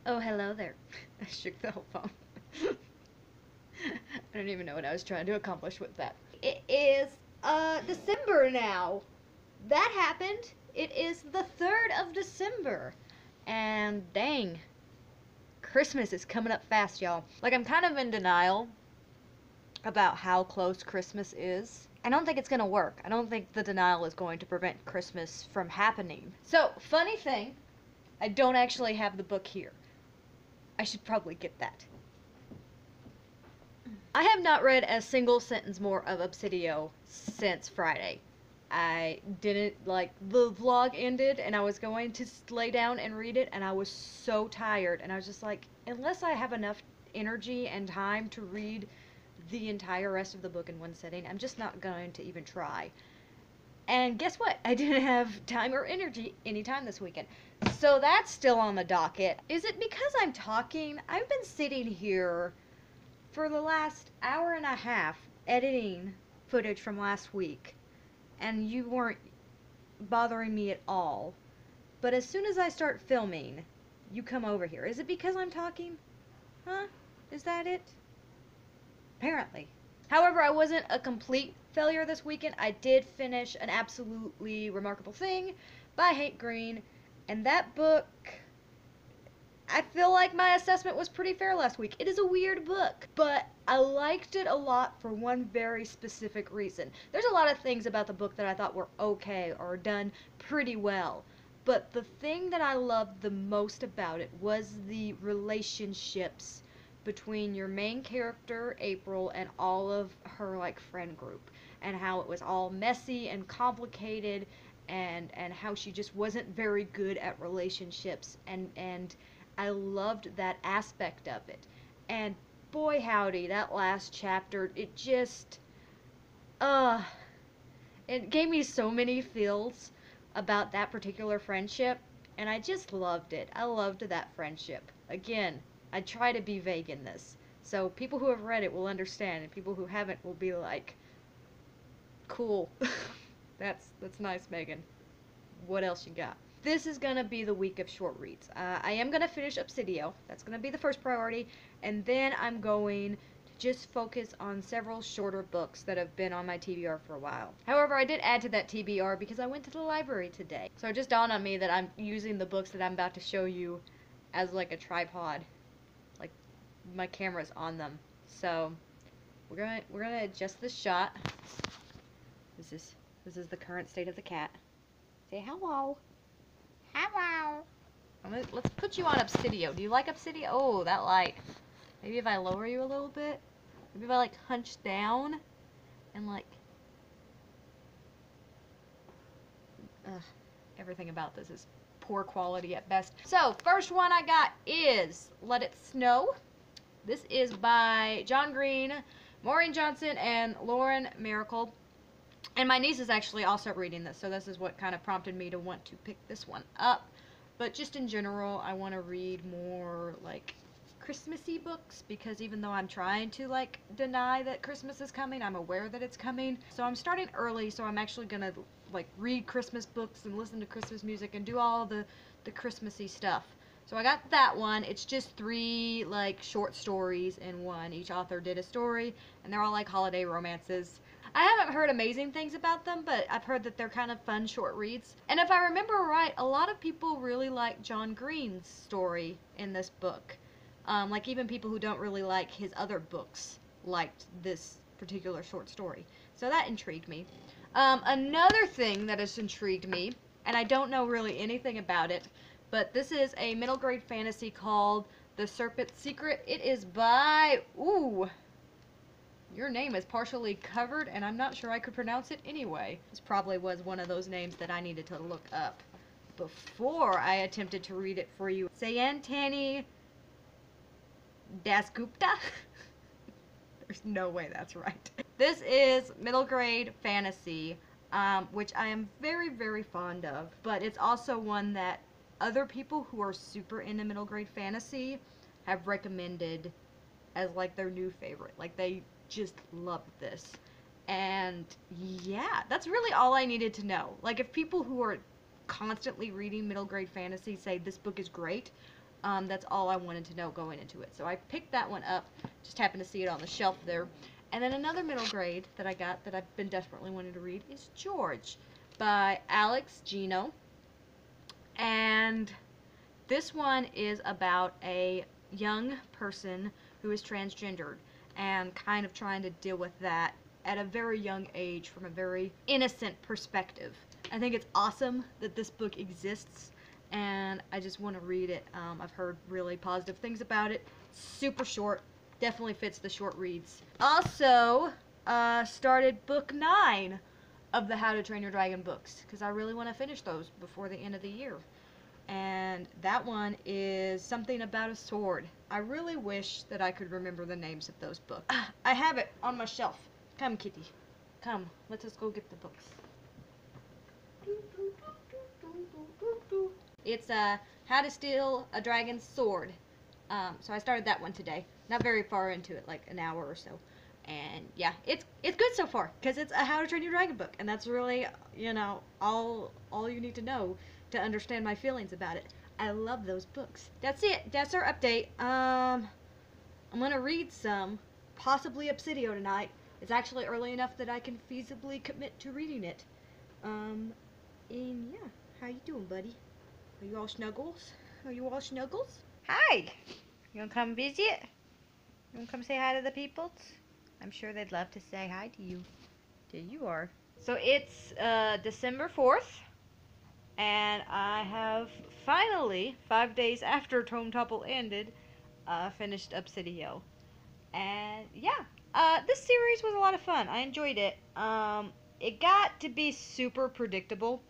Oh, hello there. I shook the whole phone. I don't even know what I was trying to accomplish with that. It is December now. That happened. It is the 3rd of December. And dang, Christmas is coming up fast, y'all. Like, I'm kind of in denial about how close Christmas is. I don't think it's gonna work. I don't think the denial is going to prevent Christmas from happening. So, funny thing, I don't actually have the book here. I should probably get that. I have not read a single sentence more of Obsidio since Friday. I didn't, like, the vlog ended and I was going to lay down and read it and I was so tired and I was just like, unless I have enough energy and time to read the entire rest of the book in one sitting, I'm just not going to even try. And guess what? I didn't have time or energy anytime this weekend. So that's still on the docket. Is it because I'm talking? I've been sitting here for the last hour and a half editing footage from last week, and you weren't bothering me at all. But as soon as I start filming, you come over here. Is it because I'm talking? Huh? Is that it? Apparently. However, I wasn't a complete failure this weekend. I did finish An Absolutely Remarkable Thing by Hank Green, and that book, I feel like my assessment was pretty fair last week. It is a weird book, but I liked it a lot for one very specific reason. There's a lot of things about the book that I thought were okay or done pretty well, but the thing that I loved the most about it was the relationships between your main character, April, and all of her, like, friend group, and how it was all messy and complicated, and how she just wasn't very good at relationships, and I loved that aspect of it. And boy howdy, that last chapter, it just, uh, it gave me so many feels about that particular friendship, and I just loved it. I loved that friendship. Again, I try to be vague in this, so people who have read it will understand, and people who haven't will be like, cool. That's nice, Megan. What else you got? This is gonna be the week of short reads. I am gonna finish Obsidio. That's gonna be the first priority, and then I'm going to just focus on several shorter books that have been on my TBR for a while. However, I did add to that TBR because I went to the library today. So it just dawned on me that I'm using the books that I'm about to show you as like a tripod. Like, my camera's on them. So we're gonna adjust the shot. This is the current state of the cat. Say hello. Hello. Let's put you on Obsidio. Do you like Obsidio? Oh, that light. Maybe if I lower you a little bit. Maybe if I, like, hunch down and, like, ugh, everything about this is poor quality at best. So, first one I got is Let It Snow. This is by John Green, Maureen Johnson, and Lauren Miracle. And my niece is actually also reading this, so this is what kind of prompted me to want to pick this one up. But just in general, I want to read more, like, Christmassy books, because even though I'm trying to, like, deny that Christmas is coming, I'm aware that it's coming. So I'm starting early, so I'm actually going to, like, read Christmas books and listen to Christmas music and do all the Christmassy stuff. So I got that one. It's just 3, like, short stories in one. Each author did a story, and they're all, like, holiday romances. I haven't heard amazing things about them, but I've heard that they're kind of fun short reads. And if I remember right, a lot of people really like John Green's story in this book. Like, even people who don't really like his other books liked this particular short story. So that intrigued me. Another thing that has intrigued me, and I don't know really anything about it, but this is a middle grade fantasy called The Serpent's Secret. It is by, ooh, your name is partially covered, and I'm not sure I could pronounce it anyway. This probably was one of those names that I needed to look up before I attempted to read it for you. Sayantani Dasgupta? There's no way that's right. This is middle grade fantasy, which I am very, very fond of, but it's also one that other people who are super into middle grade fantasy have recommended as, like, their new favorite. Like, they just love this. And yeah, that's really all I needed to know. Like, if people who are constantly reading middle grade fantasy say this book is great, That's all I wanted to know going into it. So I picked that one up, just happened to see it on the shelf there. And then another middle grade that I got that I've been desperately wanting to read is George by Alex Gino. And this one is about a young person who is transgendered and kind of trying to deal with that at a very young age from a very innocent perspective. I think it's awesome that this book exists, and I just want to read it. I've heard really positive things about it. Super short, definitely fits the short reads. Also, started book 9 of the How to Train Your Dragon books, because I really want to finish those before the end of the year. And that one is something about a sword. I really wish that I could remember the names of those books. I have it on my shelf. Come, kitty. Come, let us go get the books. It's How to Steal a Dragon's Sword. So I started that one today. Not very far into it, like an hour or so. And yeah, it's good so far, because it's a How to Train Your Dragon book, and that's really, all you need to know to understand my feelings about it. I love those books. That's it. That's our update. I'm gonna read some, possibly Obsidio tonight. It's actually early enough that I can feasibly commit to reading it. And yeah, how you doing, buddy? Are you all snuggles? Are you all snuggles? Hi! You wanna come visit? You wanna come say hi to the peoples? I'm sure they'd love to say hi to you. There you are. So it's December 4th. And I have finally, 5 days after Tome Topple ended, finished Obsidio. And yeah, this series was a lot of fun. I enjoyed it. It got to be super predictable.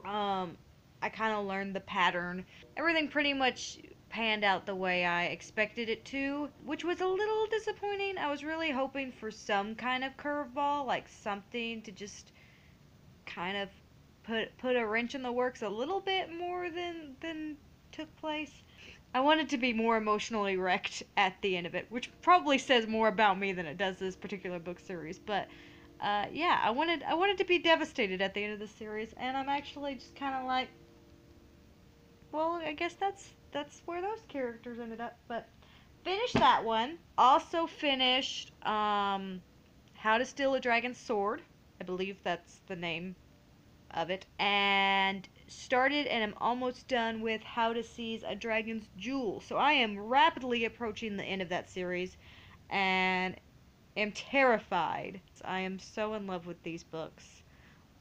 I kind of learned the pattern. Everything pretty much panned out the way I expected it to, which was a little disappointing. I was really hoping for some kind of curveball, like something to just kind of put a wrench in the works a little bit more than took place. I wanted to be more emotionally wrecked at the end of it, which probably says more about me than it does this particular book series. But yeah, I wanted to be devastated at the end of the series, and I'm actually just kind of like, well, I guess that's where those characters ended up. But finished that one. Also finished How to Steal a Dragon's Sword. I believe that's the name of it, and started and am almost done with How to Seize a Dragon's Jewel. So I am rapidly approaching the end of that series and am terrified. I am so in love with these books.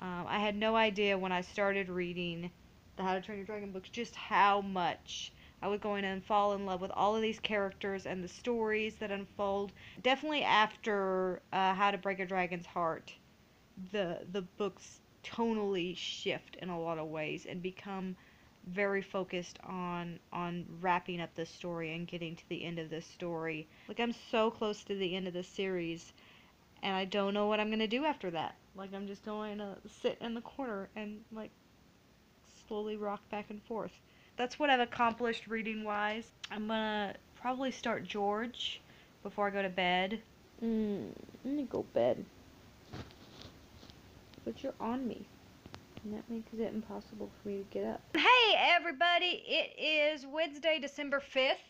I had no idea when I started reading the How to Train Your Dragon books just how much I was going to fall in love with all of these characters and the stories that unfold. Definitely after How to Break a Dragon's Heart, the books tonally shift in a lot of ways and become very focused on wrapping up the story and getting to the end of this story. Like, I'm so close to the end of the series, and I don't know what I'm gonna do after that. Like, I'm just going to sit in the corner and like slowly rock back and forth. That's what I've accomplished reading wise. I'm gonna probably start George before I go to bed. Let me go bed. But you're on me, and that makes it impossible for me to get up. Hey everybody, it is Wednesday, December 5th,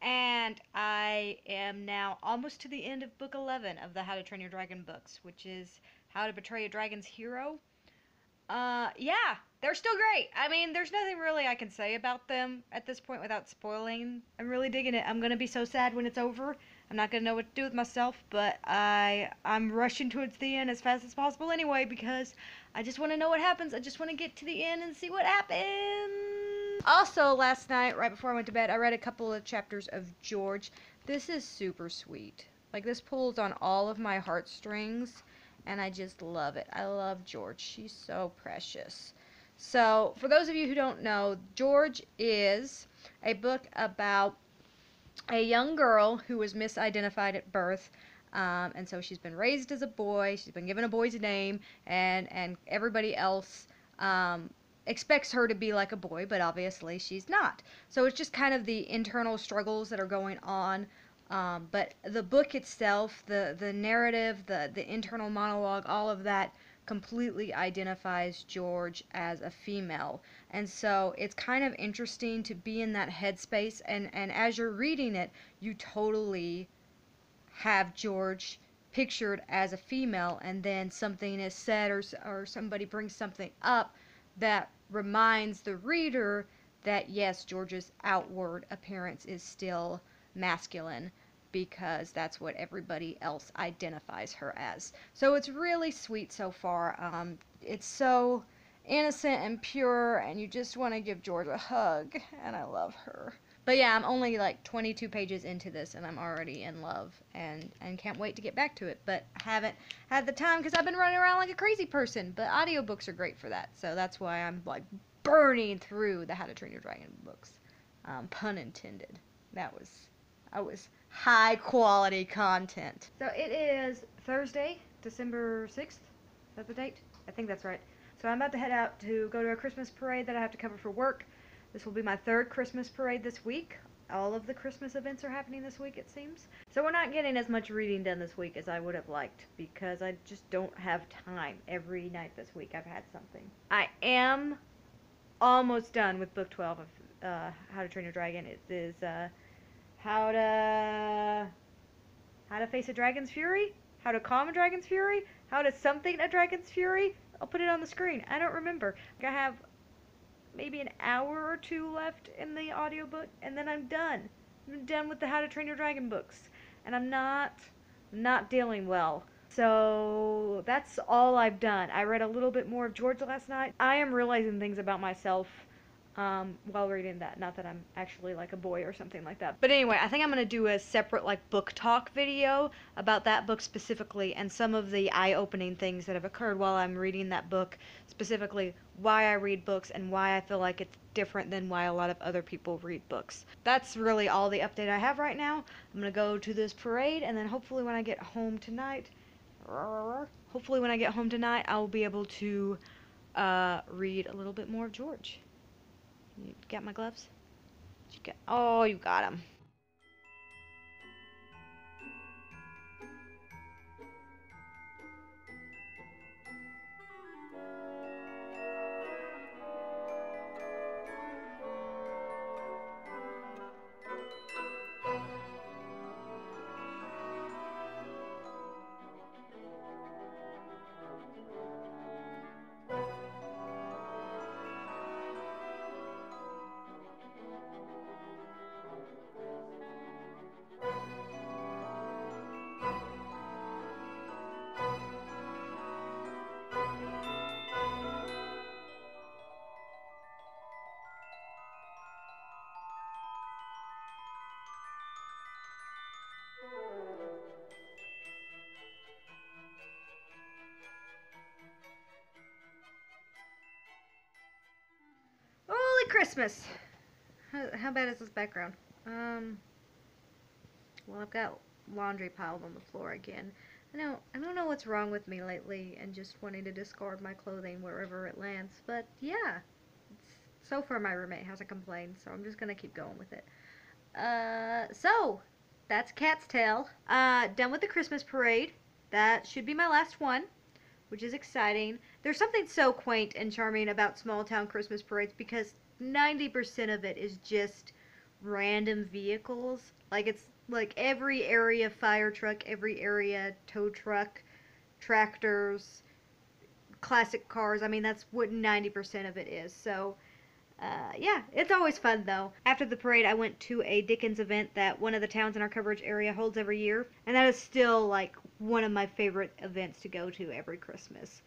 and I am now almost to the end of book 11 of the How to Train Your Dragon books, which is How to Betray a Dragon's Hero. Yeah, they're still great. I mean, there's nothing really I can say about them at this point without spoiling. I'm really digging it. I'm gonna be so sad when it's over. I'm not gonna know what to do with myself, but I'm rushing towards the end as fast as possible anyway, because I just want to know what happens. I just want to get to the end and see what happens. Also, last night, right before I went to bed, I read a couple of chapters of George. This is super sweet. Like, this pulls on all of my heartstrings, and I just love it. I love George. She's so precious. So, for those of you who don't know, George is a book about a young girl who was misidentified at birth, and so she's been raised as a boy. She's been given a boy's name, and everybody else expects her to be like a boy, but obviously she's not. So it's just kind of the internal struggles that are going on. But the book itself, the narrative, the internal monologue, all of that completely identifies George as a female. And so it's kind of interesting to be in that headspace, and as you're reading it, you totally have George pictured as a female, and then something is said, or somebody brings something up that reminds the reader that yes, George's outward appearance is still masculine, because that's what everybody else identifies her as. So it's really sweet so far. It's so innocent and pure, and you just want to give George a hug, and I love her. But yeah, I'm only like 22 pages into this, and I'm already in love, and can't wait to get back to it. But I haven't had the time because I've been running around like a crazy person. But audiobooks are great for that, so that's why I'm like burning through the How to Train Your Dragon books. Pun intended. That was high quality content. So it is Thursday, December 6th. Is that the date? I think that's right. So I'm about to head out to go to a Christmas parade that I have to cover for work. This will be my third Christmas parade this week. All of the Christmas events are happening this week, it seems. So we're not getting as much reading done this week as I would have liked, because I just don't have time. Every night this week I've had something. I am almost done with book 12 of How to Train Your Dragon. It is how to face a dragon's fury, how to calm a dragon's fury, how to something a dragon's fury. I'll put it on the screen. I don't remember. I have maybe an hour or two left in the audiobook, and then I'm done. I'm done with the How to Train Your Dragon books, and I'm not dealing well. So that's all I've done. I read a little bit more of George last night. I am realizing things about myself while reading that. Not that I'm actually like a boy or something like that. But anyway, I think I'm going to do a separate like book talk video about that book specifically, and some of the eye-opening things that have occurred while I'm reading that book, specifically why I read books and why I feel like it's different than why a lot of other people read books. That's really all the update I have right now. I'm going to go to this parade, and then hopefully when I get home tonight, I'll be able to read a little bit more of George. You got my gloves? Oh, you got them. Holy Christmas! How bad is this background? Well, I've got laundry piled on the floor again. I don't know what's wrong with me lately, and just wanting to discard my clothing wherever it lands. But yeah, so far my roommate hasn't complained, so I'm just gonna keep going with it. So that's Cat's Tail. Done with the Christmas parade. That should be my last one, which is exciting. There's something so quaint and charming about small town Christmas parades, because 90% of it is just random vehicles. Like, it's like every area fire truck, every area tow truck, tractors, classic cars. I mean, that's what 90% of it is. So yeah, it's always fun though. After the parade, I went to a Dickens event that one of the towns in our coverage area holds every year, and that is still like one of my favorite events to go to every Christmas.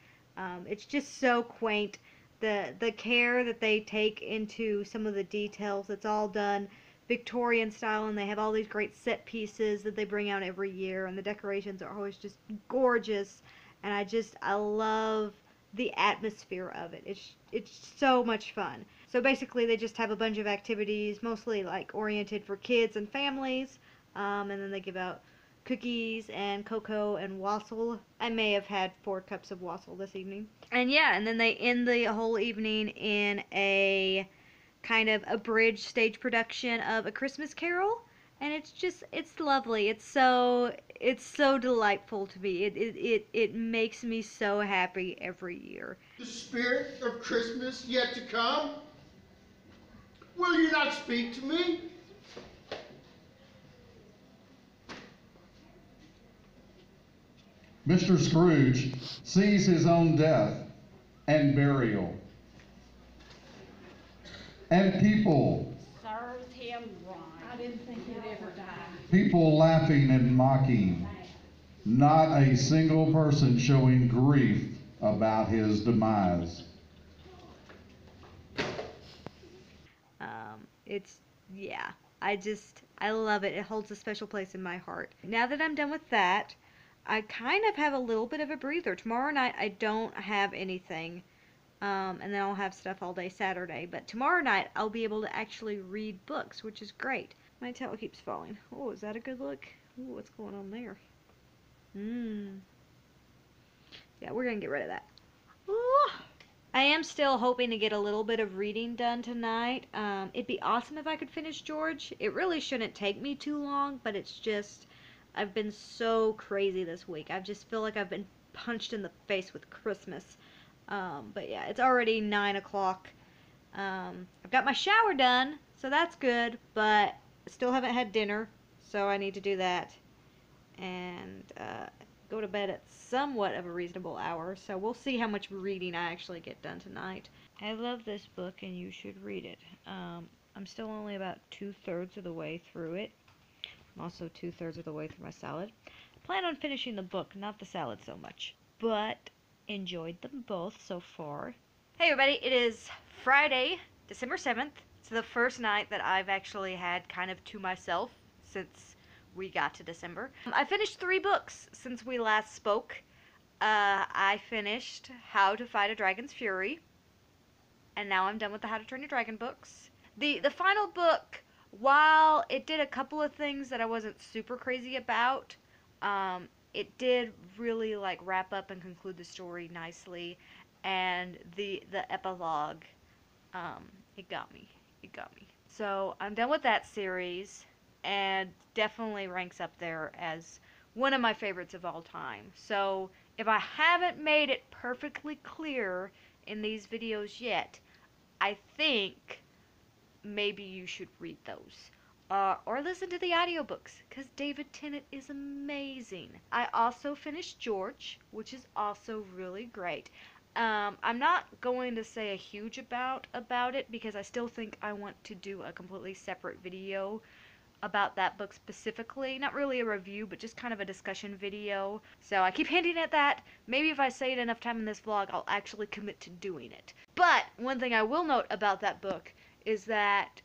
It's just so quaint. The care that they take into some of the details, it's all done Victorian style, and they have all these great set pieces that they bring out every year, and the decorations are always just gorgeous, and I love the atmosphere of it. It's so much fun. So basically they just have a bunch of activities, mostly like oriented for kids and families, and then they give out cookies and cocoa and wassail. I may have had 4 cups of wassail this evening. And yeah, and then they end the whole evening in a kind of abridged stage production of A Christmas Carol. and it's lovely. It's so delightful to me. It makes me so happy every year. The spirit of Christmas yet to come? Will you not speak to me? Mr. Scrooge sees his own death and burial. And people. Serves him right. I didn't think he'd ever die. People laughing and mocking. Not a single person showing grief about his demise. Yeah, I love it. It holds a special place in my heart. Now that I'm done with that, I kind of have a little bit of a breather. Tomorrow night I don't have anything, and then I'll have stuff all day Saturday. But tomorrow night I'll be able to actually read books, which is great. My towel keeps falling. Oh, is that a good look? Ooh, what's going on there? Yeah, we're gonna get rid of that. Ooh. I am still hoping to get a little bit of reading done tonight. It'd be awesome if I could finish George. It really shouldn't take me too long, but it's just, I've been so crazy this week. I just feel like I've been punched in the face with Christmas. But yeah, it's already 9 o'clock. I've got my shower done, so that's good, but still haven't had dinner, so I need to do that. And go to bed at somewhat of a reasonable hour, so we'll see how much reading I actually get done tonight. I love this book and you should read it. I'm still only about 2/3 of the way through it. I'm also 2/3 of the way through my salad. I plan on finishing the book, not the salad so much, but enjoyed them both so far. Hey everybody, it is Friday, December 7th. It's the first night that I've actually had kind of to myself since we got to December. I finished 3 books since we last spoke. I finished How to Fight a Dragon's Fury, and now I'm done with the How to Train Your Dragon books. The final book, while it did a couple of things that I wasn't super crazy about, it did really like wrap up and conclude the story nicely, and the epilogue, it got me. So I'm done with that series, and definitely ranks up there as one of my favorites of all time. So if I haven't made it perfectly clear in these videos yet, I think maybe you should read those. Or listen to the audiobooks, because David Tennant is amazing. I also finished George, which is also really great. I'm not going to say a huge about it, because I still think I want to do a completely separate video about that book specifically. Not really a review, but just kind of a discussion video. So I keep hinting at that. Maybe if I say it enough time in this vlog, I'll actually commit to doing it. But one thing I will note about that book is that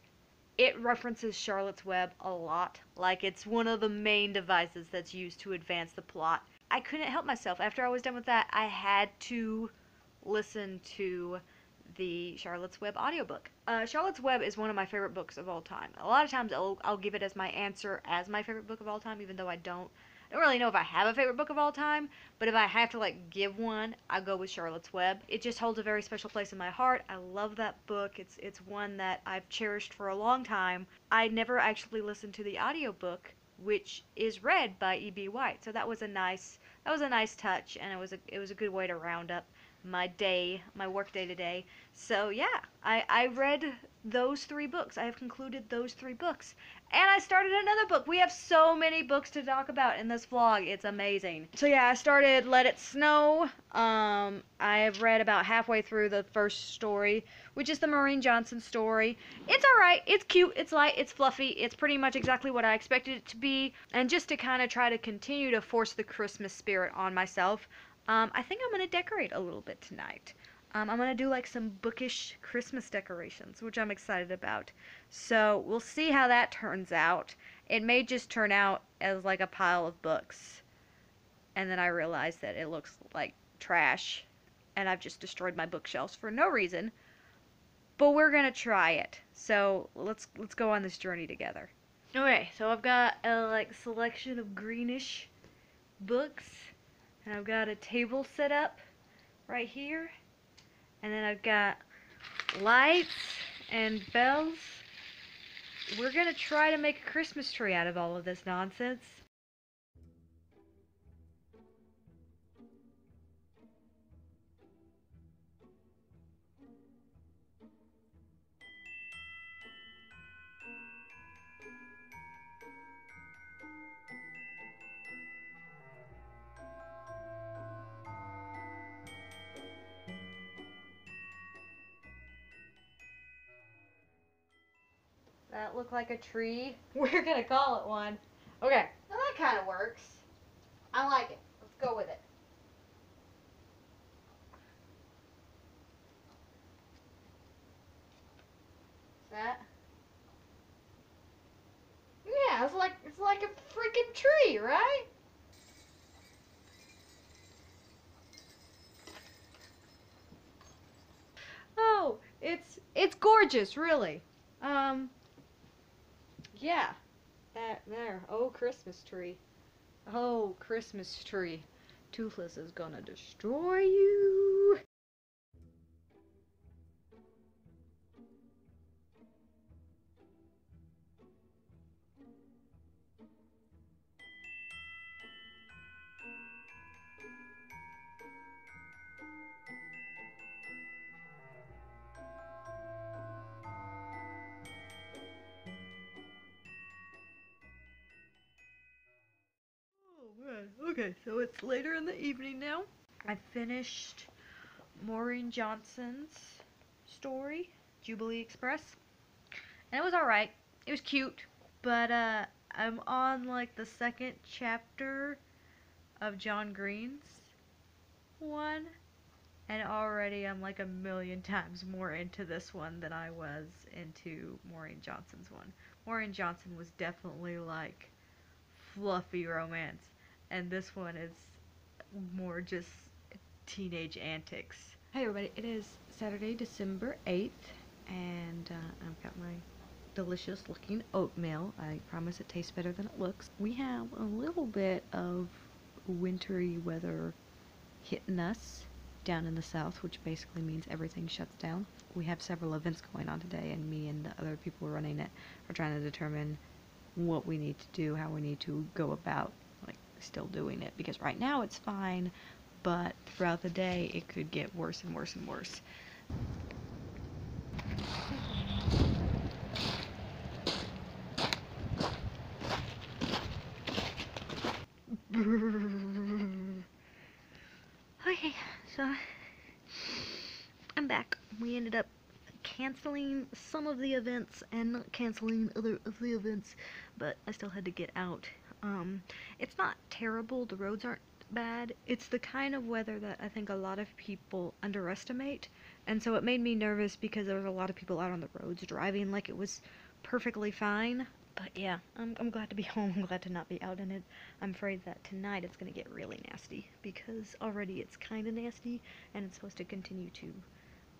it references Charlotte's Web a lot. Like, it's one of the main devices that's used to advance the plot. I couldn't help myself. After I was done with that, I had to listen to the Charlotte's Web audiobook. Charlotte's Web is one of my favorite books of all time. A lot of times I'll give it as my answer as my favorite book of all time, even though I don't really know if I have a favorite book of all time, but if I have to like give one, I go with Charlotte's Web. It just holds a very special place in my heart. I love that book. It's one that I've cherished for a long time. I never actually listened to the audiobook, which is read by E.B. White. So that was a nice touch, and it was a good way to round up my work day today. So yeah, I read those 3 books. I have concluded those 3 books. And I started another book. We have so many books to talk about in this vlog. It's amazing. So yeah, I started Let It Snow. I have read about halfway through the first story, which is the Maureen Johnson story. It's alright. It's cute. It's light. It's fluffy. It's pretty much exactly what I expected it to be. And just to kind of try to continue to force the Christmas spirit on myself, I think I'm going to decorate a little bit tonight. I'm going to do like some bookish Christmas decorations, which I'm excited about. So we'll see how that turns out. It may just turn out as like a pile of books, and then I realize that it looks like trash, and I've just destroyed my bookshelves for no reason. But we're going to try it. So let's go on this journey together. Okay, so I've got a like selection of greenish books, and I've got a table set up right here. And then I've got lights and bells we're gonna try to make a Christmas tree out of all of this nonsense. That looked like a tree. We're gonna call it one. Okay, well, that kind of works. I like it. Let's go with it. That? Yeah, it's like a freaking tree, right? Oh, it's gorgeous, really. Yeah. That there. Oh, Christmas tree. Oh, Christmas tree. Toothless is gonna destroy you. Oh man. Okay, so it's later in the evening now. I finished Maureen Johnson's story, Jubilee Express. And it was alright. It was cute. But I'm on like the second chapter of John Green's one. And already I'm like a million times more into this one than I was into Maureen Johnson's one. Maureen Johnson was definitely like fluffy romance. And this one is more just teenage antics. Hey everybody, it is Saturday, December 8th, and I've got my delicious looking oatmeal. I promise it tastes better than it looks. We have a little bit of wintry weather hitting us down in the south, which basically means everything shuts down. We have several events going on today, and me and the other people running it are trying to determine what we need to do, how we need to go about like still doing it, because right now it's fine, but throughout the day it could get worse and worse and worse. Okay, so I'm back. We ended up canceling some of the events and not canceling other of the events, but I still had to get out. It's not terrible, the roads aren't bad. It's the kind of weather that I think a lot of people underestimate, and so it made me nervous because there was a lot of people out on the roads driving like it was perfectly fine. But yeah, I'm glad to be home. I'm glad to not be out in it. I'm afraid that tonight it's going to get really nasty, because already it's kind of nasty, and it's supposed to continue to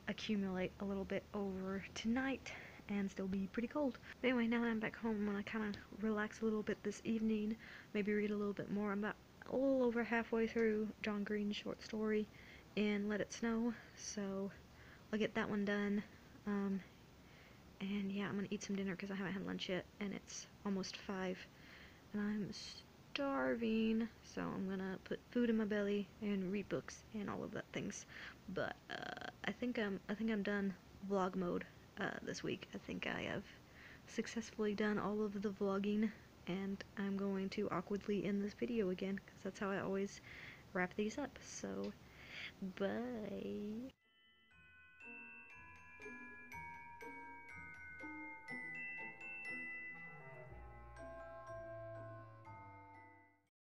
accumulate a little bit over tonight and still be pretty cold. But anyway, now that I'm back home, I'm going to kind of relax a little bit this evening, maybe read a little bit more. I'm about a little over halfway through John Green's short story in Let It Snow, so I'll get that one done. And yeah, I'm gonna eat some dinner because I haven't had lunch yet, and it's almost 5, and I'm starving, so I'm gonna put food in my belly and read books and all of that things. But I think I'm done vlog mode this week. I think I have successfully done all of the vlogging, and I'm going to awkwardly end this video again because that's how I always wrap these up. So bye.